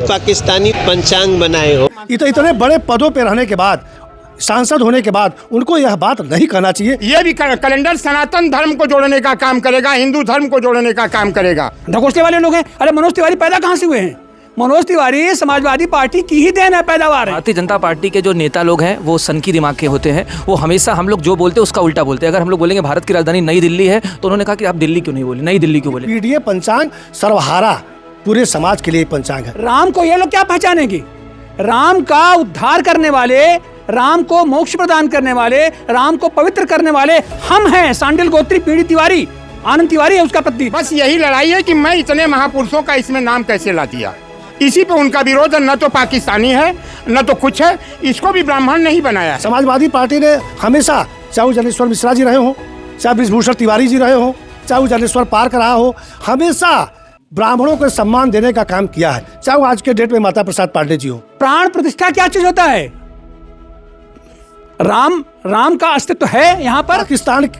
पाकिस्तानी पंचांग बनाए हो। इतने बड़े पदों पे रहने के बाद, सांसद होने के बाद उनको यह बात नहीं कहना चाहिए। ये भी कैलेंडर सनातन धर्म को जोड़ने का काम करेगा, हिंदू धर्म को जोड़ने का काम करेगा। ढकोसले वाले लोग हैं। अरे मनोज तिवारी पैदा कहाँ से हुए हैं? मनोज तिवारी समाजवादी पार्टी की ही देन है, पैदावार है। भारतीय जनता पार्टी के जो नेता लोग हैं वो सनकी दिमाग के होते हैं। वो हमेशा हम लोग जो बोलते हैं उसका उल्टा बोलते हैं। अगर हम लोग बोलेंगे भारत की राजधानी नई दिल्ली है तो उन्होंने कहा कि आप दिल्ली क्यों नहीं बोले, नई दिल्ली क्यों बोले। पीडीए पंचांग सर्वहारा पूरे समाज के लिए पंचांग है। राम को ये लोग क्या पहचानेंगे? राम का उद्धार करने वाले, राम को मोक्ष प्रदान करने वाले, राम को पवित्र करने वाले हम हैं। सांडिल गोत्री पीढ़ी तिवारी, आनंद तिवारी है उसका पति। बस यही लड़ाई है कि मैं इतने महापुरुषों का इसमें नाम कैसे ला दिया। इसी पे उनका विरोध है। न तो पाकिस्तानी है न तो कुछ है, इसको भी ब्राह्मण नहीं बनाया। समाजवादी पार्टी ने हमेशा, चाहे वो जनेश्वर मिश्रा जी रहे हो, चाहे बृजभूषण तिवारी जी रहे हो, चाहे वो जनेश्वर पार्क रहा हो, हमेशा ब्राह्मणों को सम्मान देने का काम किया है। चाहे वो आज के डेट में माता प्रसाद पांडे जी हो। प्राण प्रतिष्ठा क्या चीज होता है? राम का अस्तित्व है यहाँ पर। पाकिस्तान,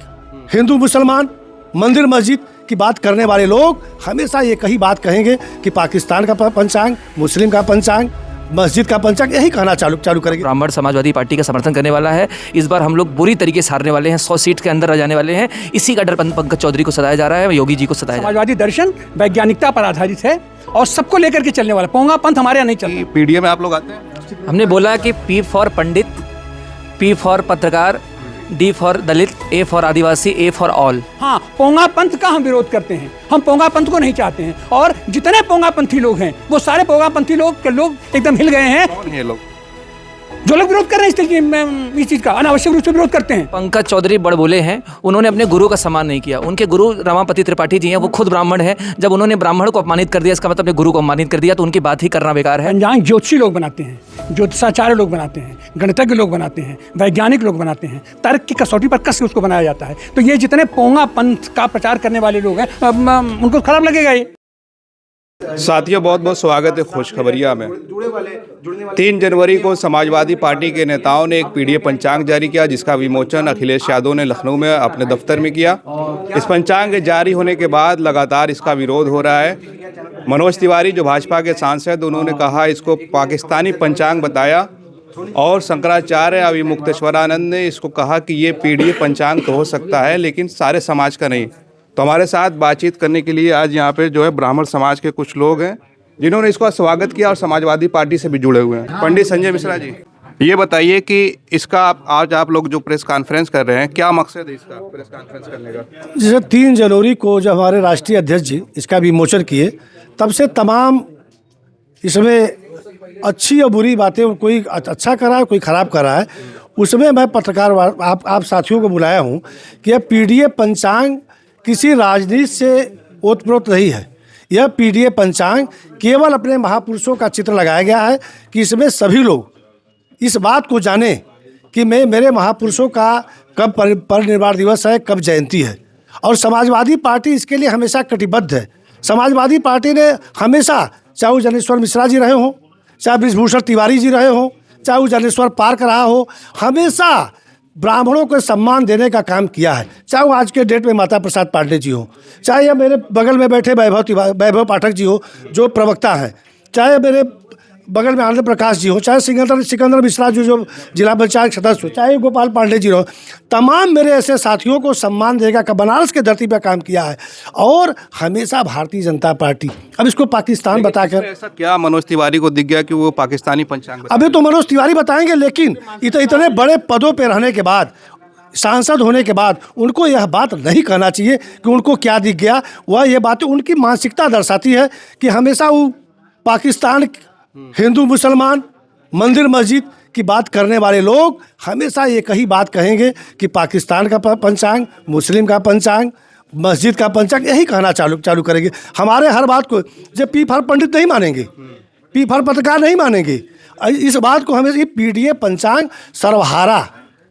हिंदू मुसलमान, मंदिर मस्जिद की बात करने वाले लोग हमेशा ये कही बात कहेंगे कि पाकिस्तान का पंचांग, मुस्लिम का पंचांग, मस्जिद का पंचांग, यही कहना चालू करेंगे। ब्राह्मण समाजवादी पार्टी का समर्थन करने वाला है। इस बार हम लोग बुरी तरीके से हारने वाले हैं। 100 सीट के अंदर रह जाने वाले हैं। इसी का डर पंकज चौधरी को सताया जा रहा है, योगी जी को सताया जा रहा है। समाजवादी दर्शन वैज्ञानिकता पर आधारित है और सबको लेकर के चलने वाला। पोंगा पंथ हमारे यहाँ नहीं चलता। पीडीए में आप लोग आते हैं? हमने बोला कि P for pandit, P for patrakar, D for Dalit, A for Adivasi, A for all. हाँ, पोंगा पंथ का हम विरोध करते हैं। हम पोंगा पंथ को नहीं चाहते हैं। और जितने पोंगा पंथी लोग हैं वो सारे पोंगा पंथी लोग एकदम हिल गए हैं। कौन है ये लोग जो लोग विरोध कर रहे हैं इस चीज का, अनावश्यक रूप से विरोध करते हैं। पंकज चौधरी बड़ बोले हैं। उन्होंने अपने गुरु का सम्मान नहीं किया। उनके गुरु रमापति त्रिपाठी जी हैं, वो खुद ब्राह्मण है। जब उन्होंने ब्राह्मण को अपमानित कर दिया, इसका मतलब अपने गुरु को अपमानित कर दिया, तो उनकी बात ही करना बेकार है। पंचांग ज्योतिषी लोग बनाते हैं, ज्योतिषाचार्य लोग बनाते हैं, गणितज्ञ लोग बनाते हैं, वैज्ञानिक लोग बनाते हैं। तर्क की कसौटी पर कस के उसको बनाया जाता है। तो ये जितने पोंगा पंथ का प्रचार करने वाले लोग हैं, उनको खराब लगेगा ये। साथियों, बहुत बहुत स्वागत है खुशखबरिया में। 3 जनवरी को समाजवादी पार्टी के नेताओं ने एक पीडीए पंचांग जारी किया, जिसका विमोचन अखिलेश यादव ने लखनऊ में अपने दफ्तर में किया। इस पंचांग के जारी होने के बाद लगातार इसका विरोध हो रहा है। मनोज तिवारी जो भाजपा के सांसद, उन्होंने कहा इसको पाकिस्तानी पंचांग बताया। और शंकराचार्य अभी मुक्तेश्वरानंद ने इसको कहा कि ये पीडीए पंचांग तो हो सकता है लेकिन सारे समाज का नहीं। तो हमारे साथ बातचीत करने के लिए आज यहाँ पे जो है ब्राह्मण समाज के कुछ लोग हैं जिन्होंने इसका स्वागत किया और समाजवादी पार्टी से भी जुड़े हुए हैं। पंडित संजय मिश्रा जी, ये बताइए कि इसका आज आप लोग जो प्रेस कॉन्फ्रेंस कर रहे हैं, क्या मकसद है इसका प्रेस कॉन्फ्रेंस करने का? जैसे 3 जनवरी को जब हमारे राष्ट्रीय अध्यक्ष जी इसका विमोचन किए, तब से तमाम इसमें अच्छी और बुरी बातें, कोई अच्छा कर रहा है, कोई ख़राब कर रहा है, उसमें मैं पत्रकार आप साथियों को बुलाया हूँ कि यह पीडीए पंचांग किसी राजनीति से ओतप्रोत नहीं है। यह पीडीए पंचांग केवल अपने महापुरुषों का चित्र लगाया गया है कि इसमें सभी लोग इस बात को जाने कि मेरे महापुरुषों का कब परिनिर्वाण दिवस है, कब जयंती है। और समाजवादी पार्टी इसके लिए हमेशा कटिबद्ध है। समाजवादी पार्टी ने हमेशा, चाहे वो जनेश्वर मिश्रा जी रहे हों, चाहे बृजभूषण तिवारी जी रहे हों, चाहे वो जनेश्वर पार्क रहा हो, हमेशा ब्राह्मणों को सम्मान देने का काम किया है। चाहे वो आज के डेट में माता प्रसाद पांडे जी हो, चाहे या मेरे बगल में बैठे वैभव पाठक जी हो जो प्रवक्ता हैं, चाहे मेरे बगल में आनंद प्रकाश जी हो, चाहे सिकंदर मिश्रा जी जो जिला पंचायत सदस्य हो, चाहे गोपाल पांडे जी हो, तमाम मेरे ऐसे साथियों को सम्मान देगा का बनारस के धरती पर काम किया है। और हमेशा भारतीय जनता पार्टी अब इसको पाकिस्तान बताकर, ऐसा क्या मनोज तिवारी को दिख गया कि वो पाकिस्तानी पंचांग? अभी तो मनोज तिवारी बताएंगे, लेकिन इतने बड़े पदों पर रहने के बाद, सांसद होने के बाद उनको यह बात नहीं कहना चाहिए कि उनको क्या दिख गया। वह ये बातें उनकी मानसिकता दर्शाती है कि हमेशा वो पाकिस्तान, हिंदू मुसलमान, मंदिर मस्जिद की बात करने वाले लोग हमेशा ये कही बात कहेंगे कि पाकिस्तान का पंचांग, मुस्लिम का पंचांग, मस्जिद का पंचांग, यही कहना चालू करेंगे। हमारे हर बात को जब पी फॉर पंडित नहीं मानेंगे, पी फॉर पत्रकार नहीं मानेंगे। इस बात को हमें पीडीए पंचांग सर्वहारा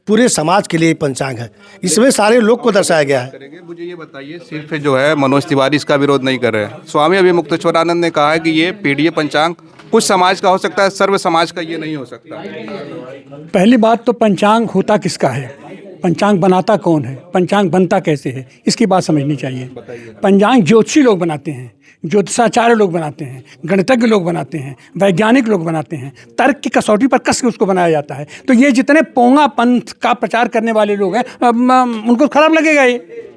पूरे समाज के लिए पंचांग है। इसमें सारे लोग को दर्शाया गया है। मुझे ये बताइए, सिर्फ जो है मनोज तिवारी इसका विरोध नहीं कर रहे हैं। स्वामी अभी मुक्तेश्वरानंद ने कहा है कि ये पीडीए पंचांग कुछ समाज का हो सकता है, सर्व समाज का ये नहीं हो सकता। पहली बात तो पंचांग होता किसका है, पंचांग बनाता कौन है, पंचांग बनता कैसे है, इसकी बात समझनी चाहिए। पंचांग ज्योतिषी लोग बनाते हैं, ज्योतिषाचार्य लोग बनाते हैं, गणितज्ञ लोग बनाते हैं, वैज्ञानिक लोग बनाते हैं, तर्क की कसौटी पर कस के उसको बनाया जाता है। तो ये जितने पोंगा पंथ का प्रचार करने वाले लोग हैं उनको खराब लगेगा ये।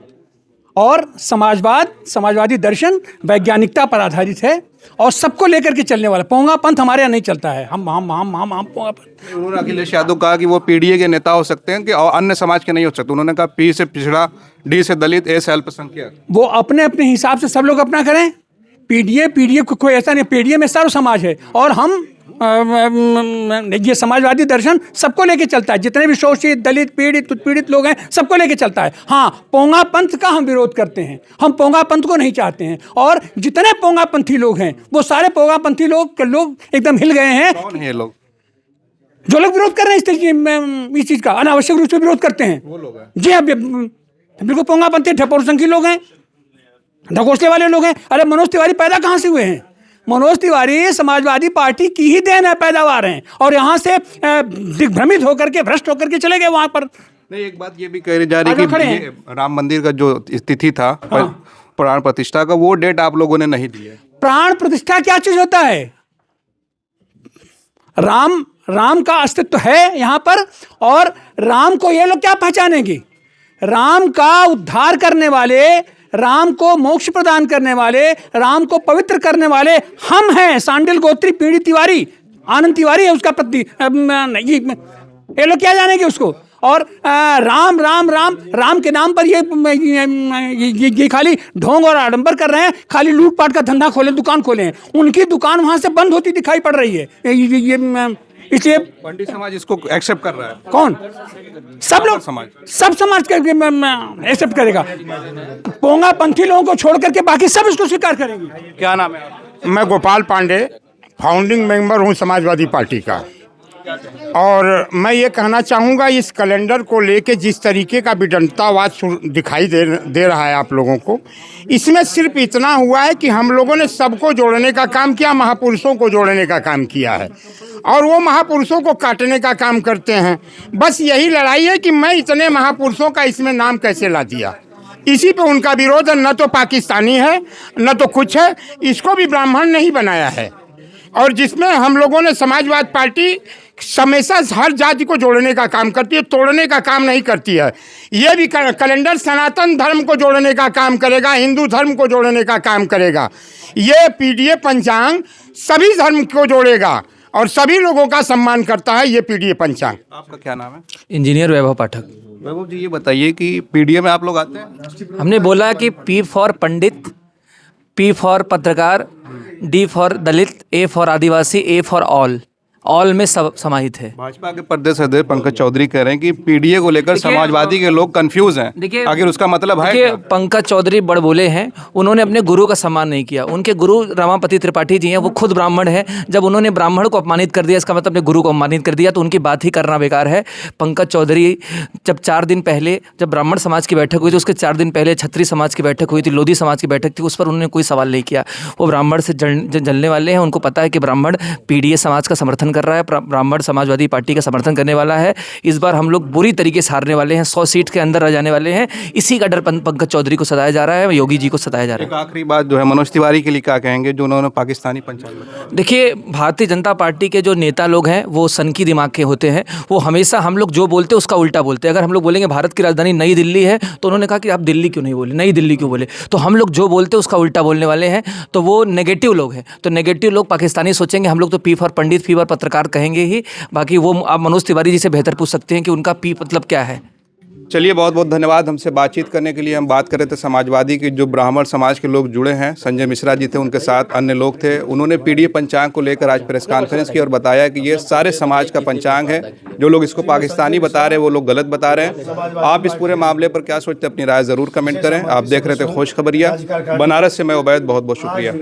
और समाजवादी दर्शन वैज्ञानिकता पर आधारित है और सबको लेकर के चलने वाला। पोंगा पंथ हमारे यहाँ नहीं चलता है। हम पोंगा पंथ। उन्होंने अखिलेश यादव कहा कि वो पीडीए के नेता हो सकते हैं कि और अन्य समाज के नहीं हो सकते। उन्होंने कहा पी से पिछड़ा, डी से दलित, ए से अल्पसंख्यक। वो अपने अपने हिसाब से सब लोग अपना करें। पीडीए कोई ऐसा नहीं, पीडीए में सर्व समाज है और हम ये समाजवादी दर्शन सबको लेके चलता है। जितने भी शोषित, दलित, पीड़ित, उत्पीड़ित लोग हैं सबको लेके चलता है। हाँ, पोंगा पंथ का हम विरोध करते हैं। हम पोंगा पंथ को नहीं चाहते हैं। और जितने पोंगा पंथी लोग हैं वो सारे पोंगा पंथी लोग एकदम हिल गए हैं। कौन है ये लोग? जो लोग विरोध कर रहे हैं इस तरीके इस चीज़ का अनावश्यक रूप से विरोध करते हैं, वो लोग हैं। जी हाँ, बिल्कुल पोंगा पंथी ठपोर संख्या लोग हैं, ढकोसले वाले लोग हैं। अरे मनोज तिवारी पैदा कहाँ से हुए हैं? मनोज तिवारी समाजवादी पार्टी की ही देन है, पैदावार हैं। और यहाँ से दिग्भ्रमित होकर के, भ्रष्ट होकर के चले गए वहाँ पर। नहीं, एक बात ये भी कही जा रही है कि ये राम मंदिर का जो तिथि था, प्राण प्रतिष्ठा का, वो डेट आप लोगों ने नहीं दी है। प्राण प्रतिष्ठा क्या चीज होता है? राम का अस्तित्व है यहाँ पर और राम को ये लोग क्या पहचानेंगे? राम का उद्धार करने वाले, राम को मोक्ष प्रदान करने वाले, राम को पवित्र करने वाले हम हैं। सांडिल गोत्री पीढ़ी तिवारी, आनंद तिवारी है उसका पति। ये लोग क्या जानेंगे उसको? और राम राम राम राम के नाम पर ये खाली ढोंग और आडंबर कर रहे हैं। खाली लूटपाट का धंधा खोले, दुकान खोले हैं। उनकी दुकान वहां से बंद होती दिखाई पड़ रही है। इसलिए पंडित समाज इसको एक्सेप्ट कर रहा है। कौन? सब लोग, सब समाज एक्सेप्ट करेगा। पोंगा पंथी लोगों को छोड़ करके बाकी सब इसको स्वीकार करेंगे। क्या नाम है? मैं गोपाल पांडे, फाउंडिंग मेंबर हूं समाजवादी पार्टी का। और मैं ये कहना चाहूँगा, इस कैलेंडर को लेके जिस तरीके का विडंबनावाद दिखाई दे रहा है आप लोगों को, इसमें सिर्फ इतना हुआ है कि हम लोगों ने सबको जोड़ने का काम किया, महापुरुषों को जोड़ने का काम किया है और वो महापुरुषों को काटने का काम करते हैं। बस यही लड़ाई है कि मैं इतने महापुरुषों का इसमें नाम कैसे ला दिया। इसी पे उनका विरोध है। न तो पाकिस्तानी है, न तो कुछ है। इसको भी ब्राह्मण ने ही बनाया है। और जिसमें हम लोगों ने समाजवाद पार्टी हमेशा हर जाति को जोड़ने का काम करती है, तोड़ने का काम नहीं करती है। ये भी कैलेंडर सनातन धर्म को जोड़ने का काम करेगा, हिंदू धर्म को जोड़ने का काम करेगा। ये पीडीए पंचांग सभी धर्म को जोड़ेगा और सभी लोगों का सम्मान करता है। ये पीडीए पंचांग। आपका क्या नाम है? इंजीनियर वैभव पाठक। वैभव जी, ये बताइए कि पीडीए में आप लोग आते हैं? हमने बोला कि P for pandit, P for patrakar, D for Dalit, A for Adivasi, A for all में सब समाहित है। भाजपा के प्रदेश अध्यक्ष पंकज चौधरी कह रहे हैं कि पीडीए को लेकर समाजवादी के लोग कंफ्यूज हैं। देखिए, आखिर उसका मतलब है देखिए, पंकज चौधरी बड़ बोले हैं। उन्होंने अपने गुरु का सम्मान नहीं किया। उनके गुरु रमापति त्रिपाठी जी हैं, वो खुद ब्राह्मण है। जब उन्होंने ब्राह्मण को अपमानित कर दिया, इसका मतलब अपने गुरु को अपमानित कर दिया, तो उनकी बात ही करना बेकार है। पंकज चौधरी जब 4 दिन पहले जब ब्राह्मण समाज की बैठक हुई थी, उसके 4 दिन पहले क्षत्रिय समाज की बैठक हुई थी, लोधी समाज की बैठक थी, उस पर उन्होंने कोई सवाल नहीं किया। वो ब्राह्मण से जलने वाले हैं। उनको पता है कि ब्राह्मण पीडीए समाज का समर्थन कर रहा है, ब्राह्मण समाजवादी पार्टी का समर्थन करने वाला है। इस बार हम लोग बुरी तरीके से हारने वाले हैं, 100 सीट के अंदर रह जाने वाले हैं। इसी का डर पंकज चौधरी को सताया जा रहा है, योगी जी को सताया जा रहा है। एक आखिरी बात जो है, मनोज तिवारी के लिए क्या कहेंगे जो उन्होंने पाकिस्तानी पंचांग? देखिए, भारतीय जनता पार्टी के जो नेता लोग हैं वो सनकी दिमाग के होते हैं। वो हमेशा हम लोग जो बोलते हैं उसका उल्टा बोलते हैं। अगर हम लोग बोलेंगे भारत की राजधानी नई दिल्ली है, तो उन्होंने कहा कि आप दिल्ली क्यों नहीं बोले, नई दिल्ली क्यों बोले? तो हम लोग जो बोलते हैं उसका उल्टा बोलने वाले हैं। तो वो नेगेटिव लोग हैं। तो नेगेटिव लोग पाकिस्तानी सोचेंगे, हम लोग तो P for pandit, P for पत्रकार कहेंगे ही। बाकी वो आप मनोज तिवारी जी से बेहतर पूछ सकते हैं कि उनका पी मतलब क्या है। चलिए, बहुत बहुत धन्यवाद हमसे बातचीत करने के लिए। हम बात कर रहे थे समाजवादी के जो ब्राह्मण समाज के लोग जुड़े हैं। संजय मिश्रा जी थे, उनके साथ अन्य लोग थे। उन्होंने पीडीए पंचांग को लेकर आज प्रेस कॉन्फ्रेंस की और बताया कि ये सारे समाज का पंचांग है। जो लोग इसको पाकिस्तानी बता रहे हैं वो लोग गलत बता रहे हैं। आप इस पूरे मामले पर क्या सोचते हैं? अपनी राय ज़रूर कमेंट करें। आप देख रहे थे खुश खबरिया। बनारस से मैं उबैद, बहुत बहुत शुक्रिया।